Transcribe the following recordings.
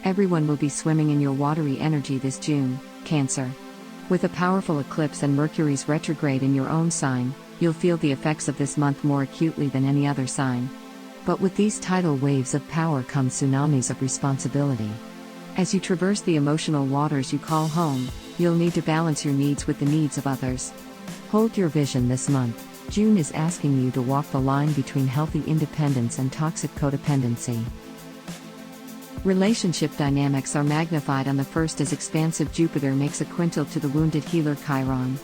Everyone will be swimming in your watery energy this June, Cancer. With a powerful eclipse and Mercury's retrograde in your own sign, you'll feel the effects of this month more acutely than any other sign. But with these tidal waves of power come tsunamis of responsibility. As you traverse the emotional waters you call home, you'll need to balance your needs with the needs of others. Hold your vision this month. June is asking you to walk the line between healthy independence and toxic codependency. Relationship dynamics are magnified on the 1st as expansive Jupiter makes a quintil to the wounded healer Chiron.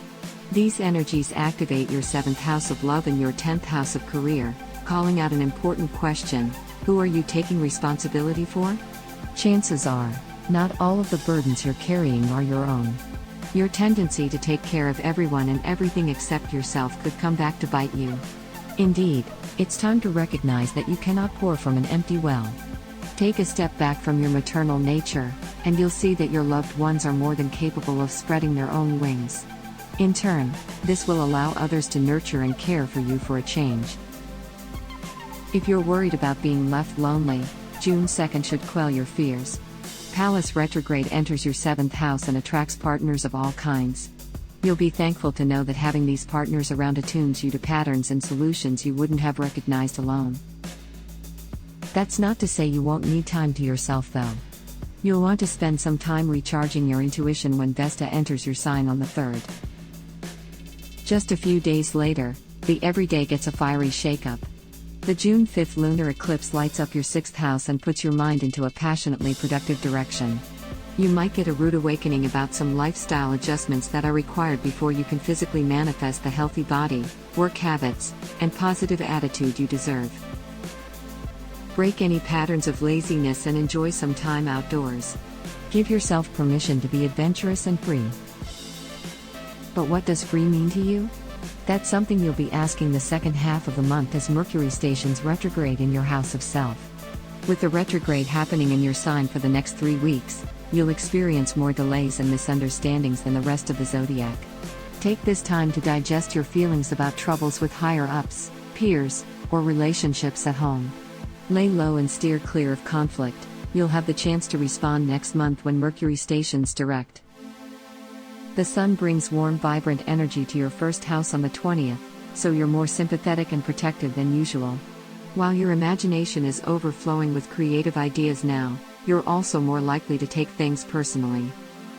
These energies activate your 7th house of love and your 10th house of career, calling out an important question: who are you taking responsibility for? Chances are, not all of the burdens you're carrying are your own. Your tendency to take care of everyone and everything except yourself could come back to bite you. Indeed, it's time to recognize that you cannot pour from an empty well. Take a step back from your maternal nature, and you'll see that your loved ones are more than capable of spreading their own wings. In turn, this will allow others to nurture and care for you for a change. If you're worried about being left lonely, June 2nd should quell your fears. Pallas retrograde enters your 7th house and attracts partners of all kinds. You'll be thankful to know that having these partners around attunes you to patterns and solutions you wouldn't have recognized alone. That's not to say you won't need time to yourself though. You'll want to spend some time recharging your intuition when Vesta enters your sign on the 3rd. Just a few days later, the everyday gets a fiery shakeup. The June 5th lunar eclipse lights up your 6th house and puts your mind into a passionately productive direction. You might get a rude awakening about some lifestyle adjustments that are required before you can physically manifest the healthy body, work habits, and positive attitude you deserve. Break any patterns of laziness and enjoy some time outdoors. Give yourself permission to be adventurous and free. But what does free mean to you? That's something you'll be asking the second half of the month as Mercury stations retrograde in your house of self. With the retrograde happening in your sign for the next 3 weeks, you'll experience more delays and misunderstandings than the rest of the zodiac. Take this time to digest your feelings about troubles with higher-ups, peers, or relationships at home. Lay low and steer clear of conflict. You'll have the chance to respond next month when Mercury stations direct. The sun brings warm, vibrant energy to your 1st house on the 20th, so you're more sympathetic and protective than usual. While your imagination is overflowing with creative ideas now, you're also more likely to take things personally.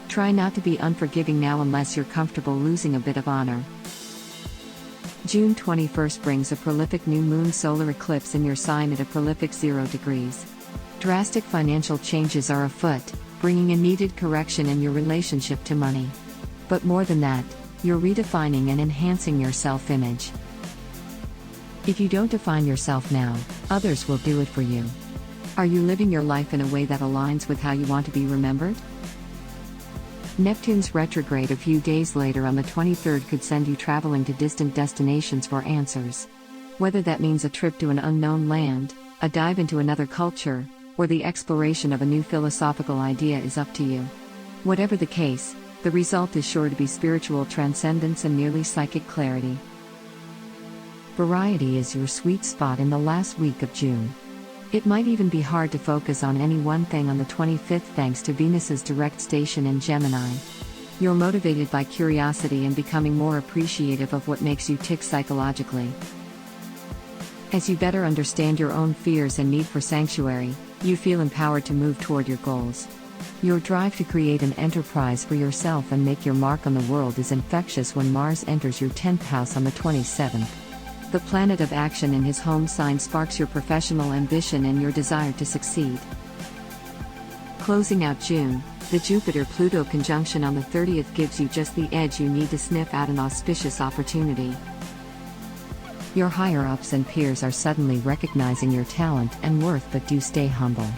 Try not to be unforgiving now unless you're comfortable losing a bit of honor. June 21st brings a prolific new moon solar eclipse in your sign at a prolific 0 degrees. Drastic financial changes are afoot, bringing a needed correction in your relationship to money. But more than that, you're redefining and enhancing your self-image. If you don't define yourself now, others will do it for you. Are you living your life in a way that aligns with how you want to be remembered? Neptune's retrograde a few days later on the 23rd could send you traveling to distant destinations for answers. Whether that means a trip to an unknown land, a dive into another culture, or the exploration of a new philosophical idea is up to you. Whatever the case, the result is sure to be spiritual transcendence and nearly psychic clarity. Variety is your sweet spot in the last week of June. It might even be hard to focus on any one thing on the 25th thanks to Venus's direct station in Gemini. You're motivated by curiosity and becoming more appreciative of what makes you tick psychologically. As you better understand your own fears and need for sanctuary, you feel empowered to move toward your goals. Your drive to create an enterprise for yourself and make your mark on the world is infectious when Mars enters your 10th house on the 27th. The planet of action in his home sign sparks your professional ambition and your desire to succeed. Closing out June, the Jupiter-Pluto conjunction on the 30th gives you just the edge you need to sniff out an auspicious opportunity. Your higher-ups and peers are suddenly recognizing your talent and worth, but do stay humble.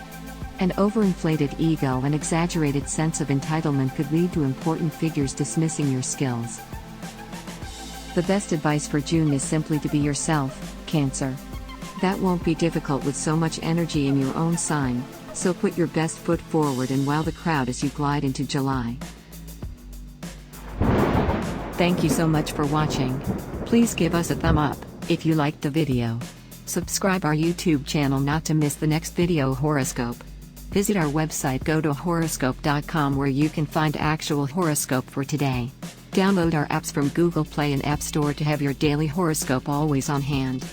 An overinflated ego and exaggerated sense of entitlement could lead to important figures dismissing your skills. The best advice for June is simply to be yourself, Cancer. That won't be difficult with so much energy in your own sign, so put your best foot forward and wow the crowd as you glide into July. Thank you so much for watching. Please give us a thumb up if you liked the video. Subscribe our YouTube channel not to miss the next video horoscope. Visit our website GoToHoroscope.com where you can find actual horoscope for today. Download our apps from Google Play and App Store to have your daily horoscope always on hand.